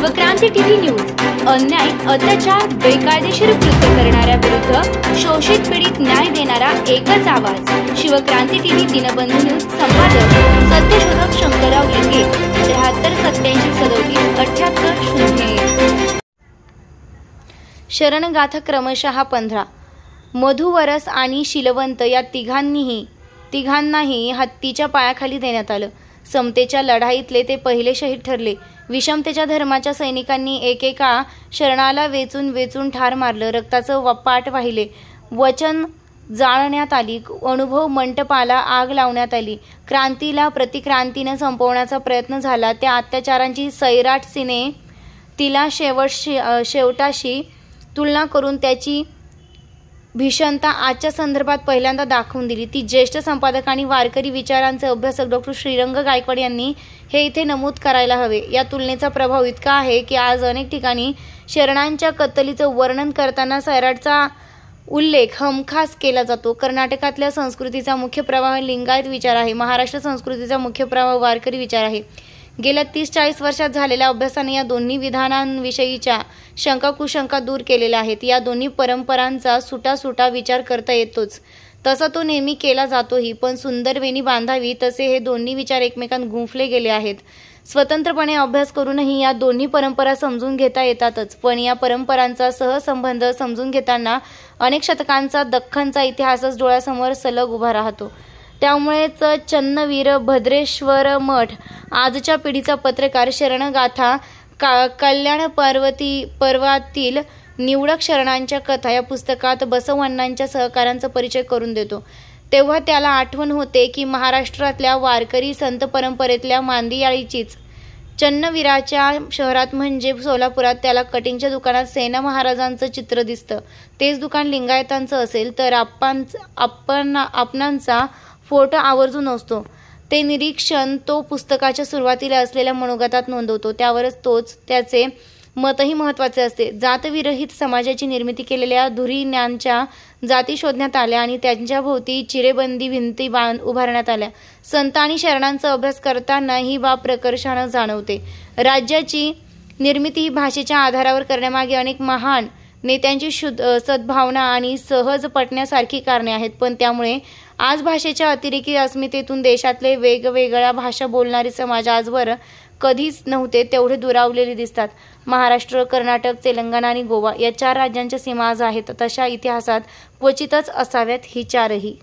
Shivkranti TV news अन्याय, अत्याचार, बेकायदेशीर कृत्य करणाऱ्या विरुद्ध शोषित पीडित न्याय देणारा एकच आवाज। शिवक्रांती टीव्ही दिनबंधू न्यूज संपादक सत्यशोधक शंकरराव लिंगे 7387377800। शरणगाथा क्रमशः 15। मधुवरस आणि शीलवंत या तिघांनाही हत्तीच्या पायाखाली देण्यात आलं। समतेच्या लढाईतले ते पहिले शहीद ठरले। विषमतेच्या धर्माच्या सैनिकांनी एकेका शरणाला वेचून वेचून ठार मारलं। रक्ताचं पाट वाहिले, वचन जाळण्यात आली, अनुभव मंटपाला आग लावण्यात आली। क्रांतीला प्रतिक्रांतीनं संपवण्याचा प्रयत्न झाला। त्या अत्याचारांची सैराट सीने तिला शेवटाशी तुलना करून त्याची भीषणता आजच्या संदर्भात पहिल्यांदा दाखवून दिली। ती ज्येष्ठ संपादक आणि वारकरी विचारांचे अभ्यासक डॉ. श्रीरंग गायकवाड यांनी हे इथे नमूद करायला हवे। या तुलनेचा प्रभाव इतका आहे की आज अनेक ठिकाणी शरणांच्या कत्तलीचं वर्णन करताना सैराटचा उल्लेख हमखास केला जातो। कर्नाटकातल्या संस्कृतीचा मुख्य प्रवाह लिंगायत विचार आहे। महाराष्ट्र संस्कृतीचा मुख्य प्रवाह वारकरी विचार आहे। गेल्या 30-40 वर्षात झालेल्या अभ्यासाने या दोन्ही विधानांविषयीच्या शंका कुशंका दूर केलेल्या आहेत। या दोन्ही परंपरांचा सुटा विचार करता येतोच, तसा तो नेहमी केला जातोही, पण सुंदर वेणी बांधावी तसे हे दोन्ही विचार एकमेकांत गुंफले गेले आहेत। स्वतंत्रपणे अभ्यास करूनही या दोन्ही परंपरा समजून घेता येतातच, पण या परंपरांचा सहसंबंध समजून घेताना अनेक शतकांचा दख्खनचा इतिहासच डोळ्यासमोर सलग उभा राहतो। त्यामुळेच चन्नवीर भद्रेश्वर मठ आजच्या पिढीचा पत्रकार शरणगाथा कल्याण पर्वातील निवडक शरणांच्या कथा या पुस्तकात बसवण्णांच्या सहकारांचा परिचय करून देतो। तेव्हा त्याला आठवण होते की महाराष्ट्रातल्या वारकरी संत परंपरेतल्या मांदियाळीचीच। चन्नवीराच्या शहरात म्हणजे सोलापुरात त्याला कटिंगच्या दुकानात सेना महाराजांचं चित्र दिसतं। तेच दुकान लिंगायतांचं असेल तर आपणांचा फोटो आवर्जून असतो। ते निरीक्षण तो पुस्तकाच्या सुरुवातीला असलेल्या मनोगतात नोंदवतो। त्यावरच त्याचे मतही महत्त्वाचे असते। जातविरहित समाजाची निर्मिती केलेल्या धुरीण्यांच्या जाती शोधण्यात आल्या आणि त्यांच्याभोवती चिरेबंदी भिंती उभारण्यात आल्या। संत आणि शरणांचा अभ्यास करताना ही बाब प्रकर्षानं जाणवते। राज्याची निर्मिती ही भाषेच्या आधारावर करण्यामागे अनेक महान नेत्यांची सद्भावना आणि सहज पटण्यासारखी कारणे आहेत, पण त्यामुळे आज भाषेच्या अतिरेकी अस्मितेतून देशातले वेगवेगळ्या भाषा बोलणारे समाज आजवर कधीच नव्हते तेवढे दुरावलेले दिसतात। महाराष्ट्र, कर्नाटक, तेलंगणा आणि गोवा या 4 राज्यांच्या सीमा आज आहेत, तशा इतिहासात क्वचितच असाव्यात ही 4ही।